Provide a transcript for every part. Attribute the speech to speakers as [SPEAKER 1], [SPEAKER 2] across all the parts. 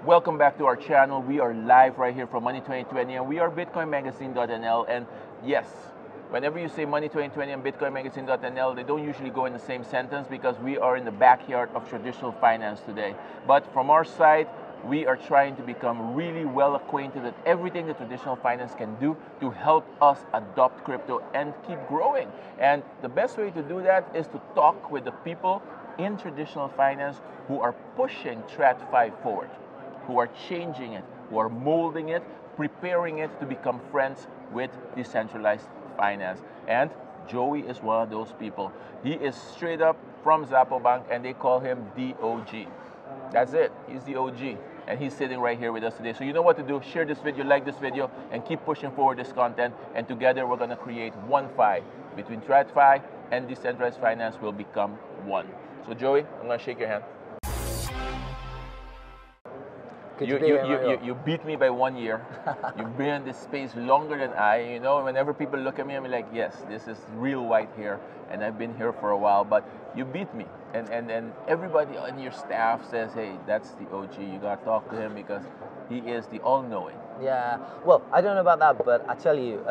[SPEAKER 1] Welcome back to our channel. We are live right here from Money20 and we are BitcoinMagazine.nl. And yes, whenever you say Money20 and BitcoinMagazine.nl, they don't usually go in the same sentence because we are in the backyard of traditional finance today. But from our side, we are trying to become really well acquainted with everything that traditional finance can do to help us adopt crypto and keep growing. And the best way to do that is to talk with the people in traditional finance who are pushing TradFi forward, who are changing it, who are molding it, preparing it to become friends with decentralized finance. And Joey is one of those people. He is straight up from Xapo Bank and they call him the OG. That's it, he's the OG. And he's sitting right here with us today. So you know what to do, share this video, like this video, and keep pushing forward this content. And together we're gonna create one fi between TradFi and decentralized finance will become one. So Joey, I'm gonna shake your hand. You beat me by 1 year. You've been in this space longer than I. You know, whenever people look at me, I'm like, yes, this is real white hair, and I've been here for a while, but you beat me. And everybody on your staff says, hey, that's the OG. You gotta talk to him because he is the all-knowing.
[SPEAKER 2] Yeah, well, I don't know about that, but I tell you,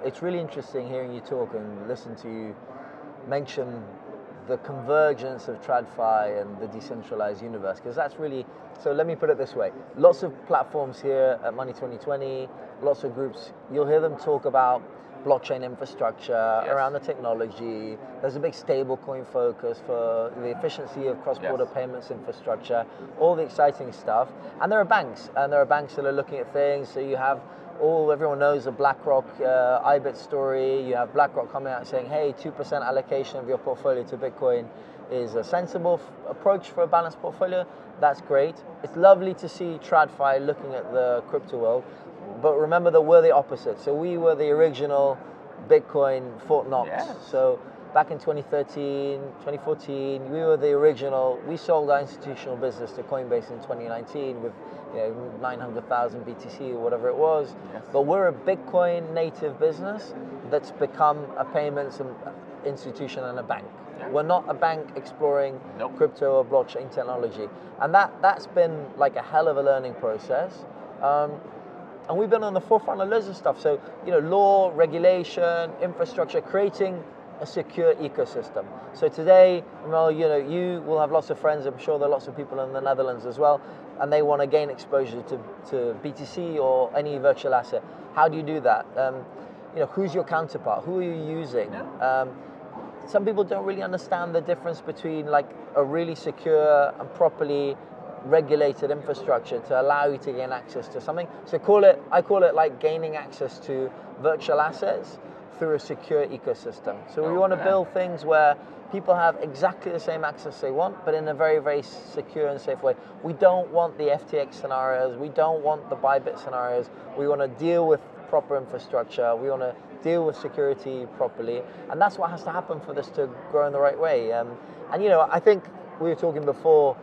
[SPEAKER 2] it's really interesting hearing you talk and listen to you mention the convergence of TradFi and the decentralized universe, because that's really, so let me put it this way, lots of platforms here at Money20, lots of groups, you'll hear them talk about blockchain infrastructure, yes, around the technology, there's a big stablecoin focus for the efficiency of cross-border, yes, payments infrastructure, all the exciting stuff, and there are banks that are looking at things, so you have everyone knows the BlackRock IBIT story. You have BlackRock coming out saying, hey, 2% allocation of your portfolio to Bitcoin is a sensible approach for a balanced portfolio. That's great. It's lovely to see TradFi looking at the crypto world, but remember that we're the opposite. So we were the original Bitcoin Fort Knox. Yes. So back in 2013, 2014, we were the original. We sold our institutional business to Coinbase in 2019 with 900,000 BTC or whatever it was. Yes. But we're a Bitcoin native business that's become a payments institution and a bank. Yeah. We're not a bank exploring crypto or blockchain technology. And that's been like a hell of a learning process. And we've been on the forefront of loads of stuff. So, law, regulation, infrastructure, creating a secure ecosystem. So today, you will have lots of friends, I'm sure there are lots of people in the Netherlands as well, and they want to gain exposure to BTC or any virtual asset. How do you do that? Who's your counterpart? Who are you using? Yeah. Some people don't really understand the difference between like a really secure and properly regulated infrastructure to allow you to gain access to something. So I call it like gaining access to virtual assets through a secure ecosystem. So we want to build things where people have exactly the same access they want, but in a very, very secure and safe way. We don't want the FTX scenarios. We don't want the Bybit scenarios. We want to deal with proper infrastructure. We want to deal with security properly. And that's what has to happen for this to grow in the right way. I think we were talking before,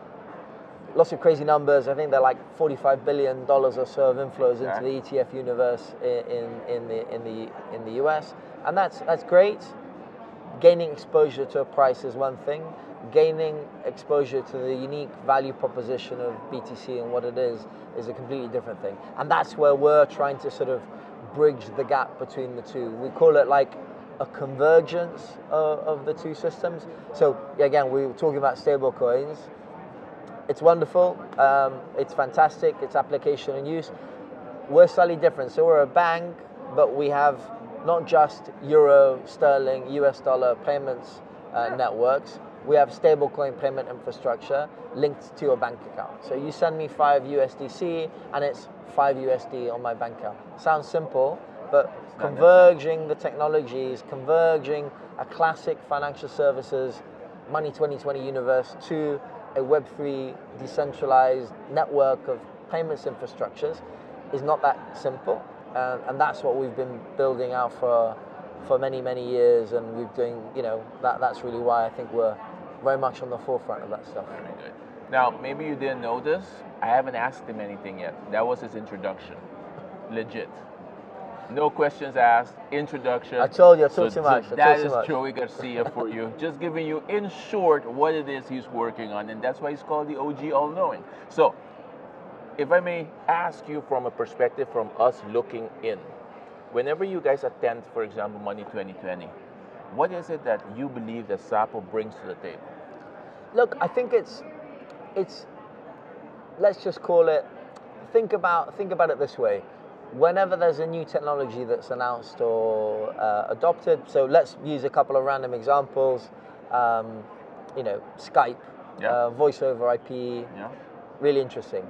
[SPEAKER 2] lots of crazy numbers. I think they're like $45 billion or so of inflows into the ETF universe in the US, and that's great. Gaining exposure to a price is one thing. Gaining exposure to the unique value proposition of BTC and what it is a completely different thing. And that's where we're trying to sort of bridge the gap between the two. We call it like a convergence of the two systems. So again, we were talking about stablecoins. It's wonderful, it's fantastic, it's application and use. We're slightly different, so we're a bank, but we have not just Euro, Sterling, US dollar payments networks, we have stablecoin payment infrastructure linked to your bank account. So you send me 5 USDC and it's 5 USD on my bank account. Sounds simple, but converging the technologies, converging a classic financial services Money20 universe to a Web3 decentralized network of payments infrastructures is not that simple, and that's what we've been building out for many, many years, and we're doing, that's really why I think we're very much on the forefront of that stuff.
[SPEAKER 1] Very good. Now, maybe you didn't know this, I haven't asked him anything yet. That was his introduction. Legit. No questions asked, introduction.
[SPEAKER 2] I told you, I talked too much.
[SPEAKER 1] That is Joey Garcia for you. Just giving you, in short, what it is he's working on, and that's why he's called the OG All-Knowing. So, if I may ask you from a perspective from us looking in, whenever you guys attend, for example, Money 2020, what is it that you believe that Xapo brings to the table?
[SPEAKER 2] Look, I think it's let's just call it, think about it this way. Whenever there's a new technology that's announced or adopted, so let's use a couple of random examples. Skype, voice over IP, really interesting.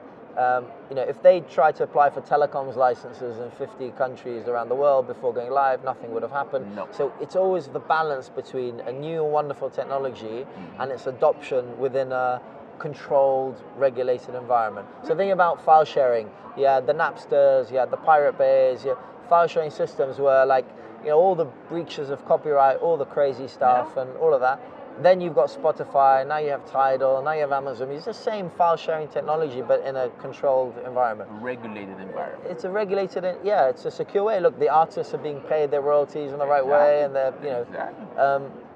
[SPEAKER 2] If they tried to apply for telecoms licenses in 50 countries around the world before going live, nothing would have happened.
[SPEAKER 1] No.
[SPEAKER 2] So it's always the balance between a new wonderful technology and its adoption within a controlled, regulated environment. So think about file sharing. You had the Napsters, you had the Pirate Bays, file sharing systems were like, all the breaches of copyright, all the crazy stuff and all of that. Then you've got Spotify, now you have Tidal, now you have Amazon. It's the same file sharing technology, but in a controlled environment.
[SPEAKER 1] Regulated environment.
[SPEAKER 2] It's a regulated, it's a secure way. Look, the artists are being paid their royalties in the right way, and they're,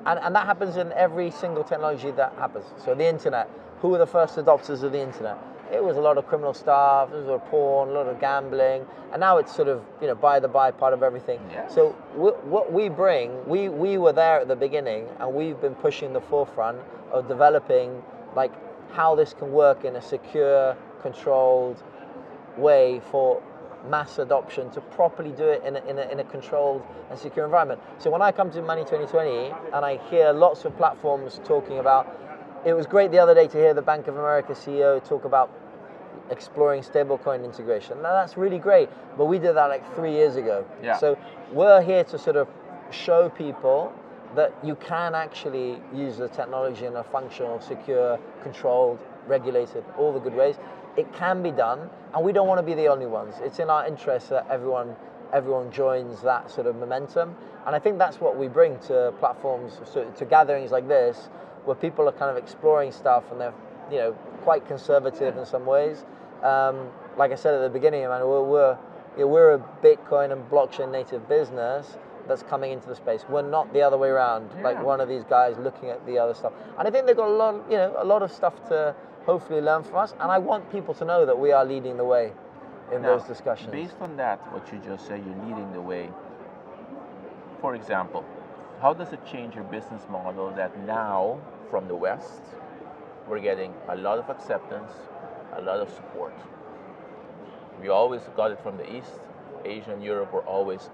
[SPEAKER 2] and that happens in every single technology that happens. So the internet, who were the first adopters of the internet? It was a lot of criminal stuff, there was a lot of porn, a lot of gambling, and now it's sort of, by the by part of everything.
[SPEAKER 1] Yes.
[SPEAKER 2] So what we bring, we were there at the beginning, and we've been pushing the forefront of developing like how this can work in a secure, controlled way for mass adoption, to properly do it in a controlled and secure environment. So when I come to Money 2020 and I hear lots of platforms talking about, it was great the other day to hear the Bank of America CEO talk about exploring stablecoin integration. Now that's really great, but we did that like 3 years ago.
[SPEAKER 1] Yeah.
[SPEAKER 2] So we're here to sort of show people that you can actually use the technology in a functional, secure, controlled, regulated, all the good ways. It can be done, and we don't want to be the only ones. It's in our interest that everyone joins that sort of momentum, and I think that's what we bring to platforms, to gatherings like this, where people are kind of exploring stuff and they're quite conservative in some ways. Like I said at the beginning, man, we're a Bitcoin and blockchain native business that's coming into the space. We're not the other way around, like one of these guys looking at the other stuff. And I think they've got a lot of stuff to hopefully learn from us. And I want people to know that we are leading the way in those discussions.
[SPEAKER 1] Based on that, what you just said, you're leading the way. For example, how does it change your business model that now, from the West, we're getting a lot of acceptance, a lot of support? We always got it from the East. Asia and Europe were always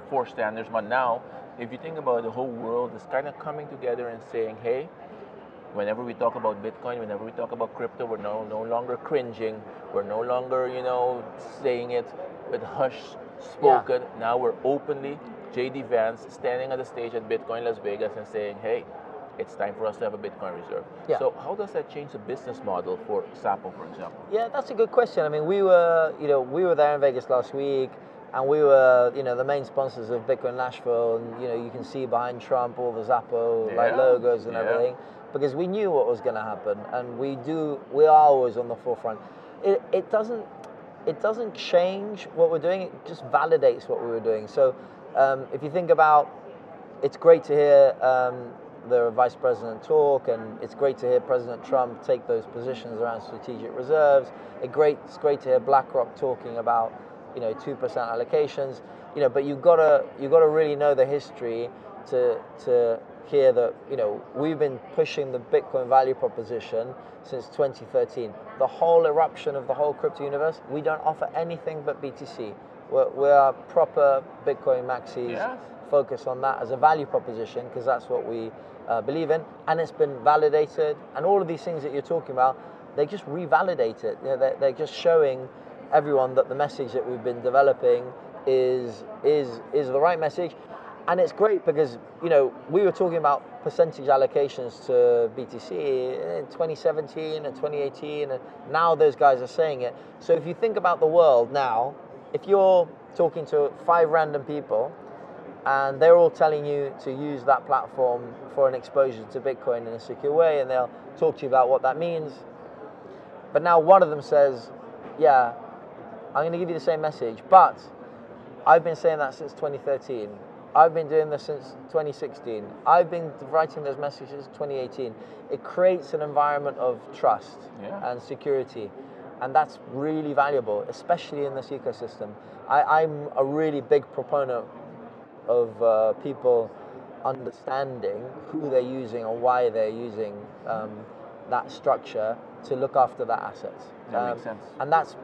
[SPEAKER 1] four standards. But now, if you think about it, the whole world is kind of coming together and saying, hey, whenever we talk about Bitcoin, whenever we talk about crypto, we're no longer cringing. We're no longer, saying it with hush spoken. Yeah. Now we're openly, JD Vance standing on the stage at Bitcoin Las Vegas and saying, hey, it's time for us to have a Bitcoin reserve. Yeah. So how does that change the business model for Xapo, for example?
[SPEAKER 2] Yeah, that's a good question. I mean, we were there in Vegas last week, and we were, the main sponsors of Bitcoin Nashville, and you can see behind Trump all the Xapo logos and everything, because we knew what was going to happen, and we are always on the forefront. It doesn't change what we're doing; it just validates what we were doing. So if you think about, it's great to hear the vice president talk, and it's great to hear President Trump take those positions around strategic reserves. It's great to hear BlackRock talking about 2% allocations. But you've got to really know the history to hear that we've been pushing the Bitcoin value proposition since 2013. The whole eruption of the whole crypto universe, we don't offer anything but BTC. We're proper Bitcoin maxis.
[SPEAKER 1] Yes. Focus
[SPEAKER 2] on that as a value proposition, because that's what we believe in, and it's been validated. And all of these things that you're talking about, they just revalidate it. They're just showing everyone that the message that we've been developing is the right message. And it's great because we were talking about percentage allocations to BTC in 2017 and 2018, and now those guys are saying it. So if you think about the world now, if you're talking to 5 random people and they're all telling you to use that platform for an exposure to Bitcoin in a secure way, and they'll talk to you about what that means, but now one of them says, yeah, I'm going to give you the same message, but I've been saying that since 2013. I've been doing this since 2016. I've been writing those messages since 2018. It creates an environment of trust and security. and that's really valuable, especially in this ecosystem. I'm a really big proponent of people understanding who they're using or why they're using that structure to look after that assets.
[SPEAKER 1] That makes sense.
[SPEAKER 2] And that's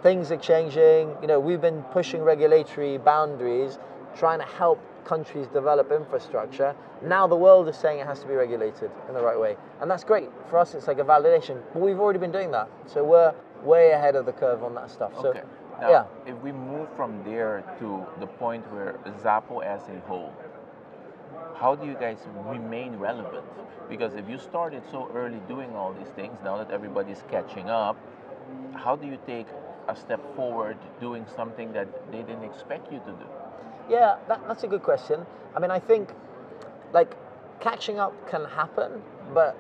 [SPEAKER 2] things are changing. We've been pushing regulatory boundaries, trying to help countries develop infrastructure. Now the world is saying it has to be regulated in the right way, and that's great for us. It's like a validation, but we've already been doing that, so we're way ahead of the curve on that stuff.
[SPEAKER 1] Okay.
[SPEAKER 2] So
[SPEAKER 1] now,
[SPEAKER 2] yeah,
[SPEAKER 1] if we move from there to the point where Xapo as a whole, how do you guys remain relevant? Because if you started so early doing all these things, now that everybody's catching up, how do you take a step forward doing something that they didn't expect you to do?
[SPEAKER 2] Yeah, that's a good question. I mean, I think like catching up can happen, but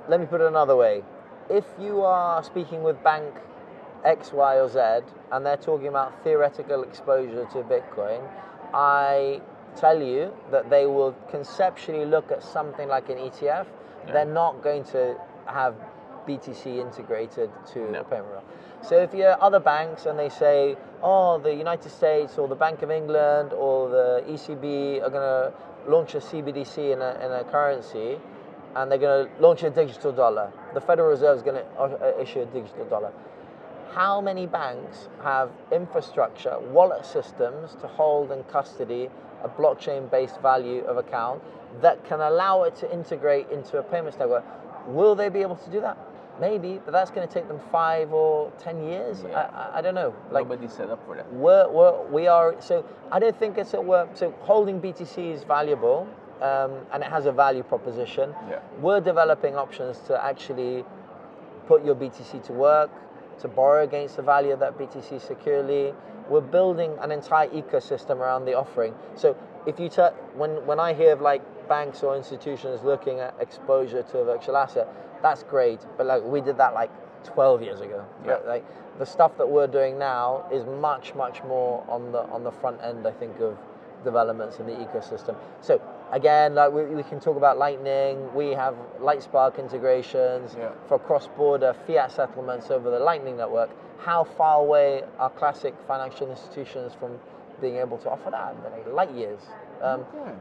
[SPEAKER 2] let me put it another way. If you are speaking with bank X, Y, or Z, and they're talking about theoretical exposure to Bitcoin, I tell you that they will conceptually look at something like an ETF. Yeah. They're not going to have BTC integrated to a payment rail. So if you're other banks and they say, oh, the United States or the Bank of England or the ECB are going to launch a CBDC in a currency, and they're going to launch a digital dollar, the Federal Reserve is going to issue a digital dollar. How many banks have infrastructure, wallet systems to hold and custody a blockchain-based value of account that can allow it to integrate into a payments network? Will they be able to do that? Maybe, but that's going to take them 5 or 10 years. Yeah. I don't know.
[SPEAKER 1] Like, nobody's set up for that.
[SPEAKER 2] We are. So I don't think it's so holding BTC is valuable, and it has a value proposition.
[SPEAKER 1] Yeah.
[SPEAKER 2] We're developing options to actually put your BTC to work, to borrow against the value of that BTC securely. We're building an entire ecosystem around the offering. So if you when I hear of like banks or institutions looking at exposure to a virtual asset, that's great. But like we did that like 12 years ago.
[SPEAKER 1] Yeah.
[SPEAKER 2] Like the stuff that we're doing now is much more on the front end, I think, of developments in the ecosystem. So again, like we can talk about Lightning. We have Lightspark integrations for cross-border fiat settlements over the Lightning network. How far away are classic financial institutions from being able to offer that? Like light years.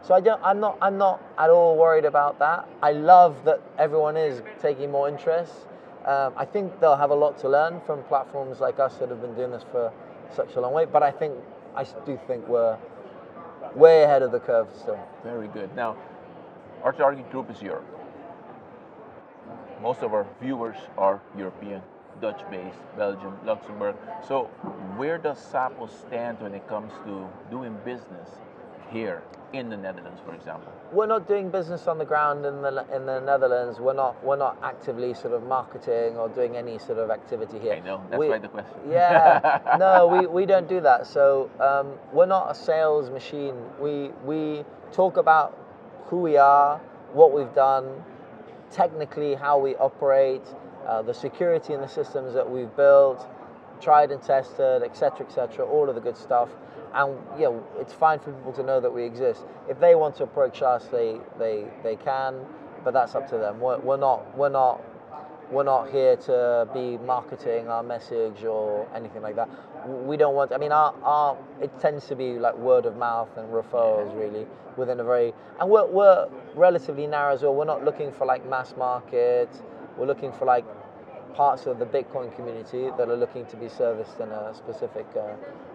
[SPEAKER 2] So I'm not at all worried about that. I love that everyone is taking more interest. I think they'll have a lot to learn from platforms like us that have been doing this for such a long way. But I do think we're way ahead of the curve still.
[SPEAKER 1] Very good. Now, our target group is Europe. Most of our viewers are European, Dutch-based, Belgium, Luxembourg. So where does Xapo stand when it comes to doing business here in the Netherlands, for example?
[SPEAKER 2] We're not doing business on the ground in the Netherlands. We're not actively sort of marketing or doing any sort of activity here.
[SPEAKER 1] I know, that's why the question.
[SPEAKER 2] Yeah, no, we don't do that. So we're not a sales machine. We talk about who we are, what we've done, technically how we operate, the security in the systems that we've built, tried and tested, etc., all of the good stuff. And it's fine for people to know that we exist. If they want to approach us, they can, but that's up to them. We're not here to be marketing our message or anything like that. We don't want. I mean, it tends to be like word of mouth and referrals really within a very. And we're relatively narrow as well. We're not looking for like mass market. We're looking for like parts of the Bitcoin community that are looking to be serviced in a specific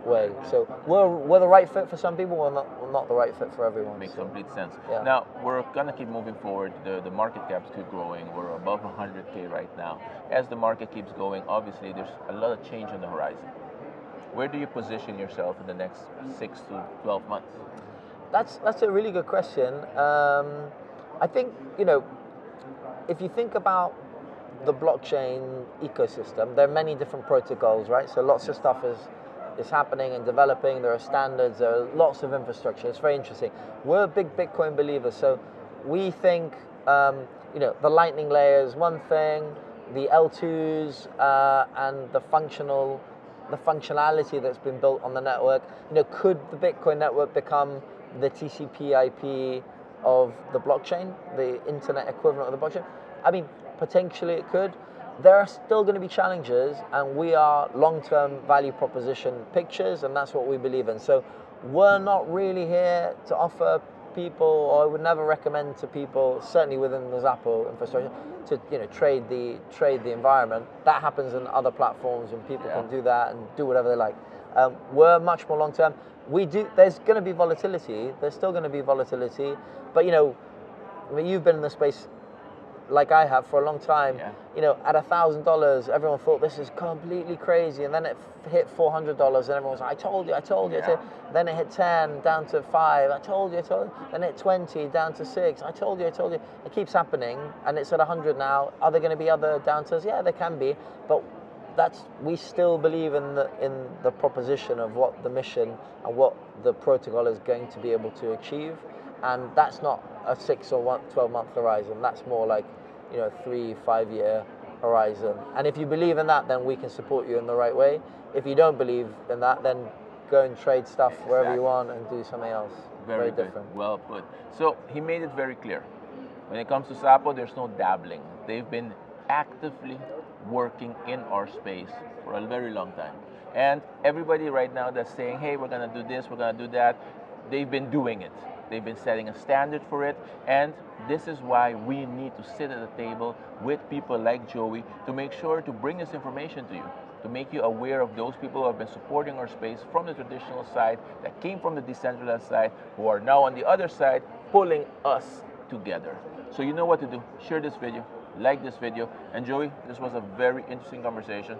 [SPEAKER 2] way. So we're the right fit for some people. We're not the right fit for everyone.
[SPEAKER 1] Makes complete sense.
[SPEAKER 2] Yeah.
[SPEAKER 1] Now we're gonna keep moving forward. The market caps keep growing. We're above 100K right now. As the market keeps going, obviously there's a lot of change on the horizon. Where do you position yourself in the next 6 to 12 months?
[SPEAKER 2] That's a really good question. I think if you think about the blockchain ecosystem, there are many different protocols, right? So lots of stuff is happening and developing. There are standards, there are lots of infrastructure. It's very interesting. We're big Bitcoin believers, so we think the Lightning layer is one thing, the L2s and the functionality that's been built on the network. Could the Bitcoin network become the TCP/IP of the blockchain, the internet equivalent of the blockchain? I mean, potentially it could. there are still going to be challenges, and we are long-term value proposition pictures, and that's what we believe in. So we're not really here to offer people, or I would never recommend to people, certainly within the Xapo infrastructure, to trade the environment. That happens in other platforms, and people can do that and do whatever they like. We're much more long-term. There's going to be volatility. There's still going to be volatility, but you've been in the space like I have for a long time. At $1,000, everyone thought this is completely crazy, and then it hit $400, and everyone was like, I told you. Then it hit 10, down to 5, I told you. Then it hit 20, down to 6, I told you. It keeps happening, and it's at 100 now. Are there going to be other downturns? Yeah, there can be, but we still believe in the proposition of what the mission and what the protocol is going to be able to achieve, and that's not a 6 or 12-month horizon. That's more like 3-5 year horizon. And if you believe in that, then we can support you in the right way. If you don't believe in that, then go and trade stuff wherever you want and do something else. Very different.
[SPEAKER 1] Well put. So he made it very clear. When it comes to Xapo, there's no dabbling. They've been actively working in our space for a very long time. And everybody right now that's saying, hey, we're going to do this, we're going to do that, they've been doing it. They've been setting a standard for it, and this is why we need to sit at the table with people like Joey to make sure to bring this information to you, to make you aware of those people who have been supporting our space from the traditional side, that came from the decentralized side, who are now on the other side, pulling us together. So you know what to do. Share this video, like this video, and Joey, this was a very interesting conversation.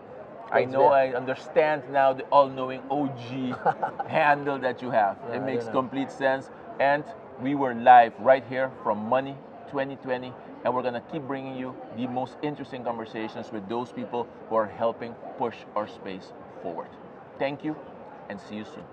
[SPEAKER 1] I know, I understand now the all-knowing OG handle that you have. It makes complete sense. And we were live right here from Money 2020, and we're going to keep bringing you the most interesting conversations with those people who are helping push our space forward. Thank you, and see you soon.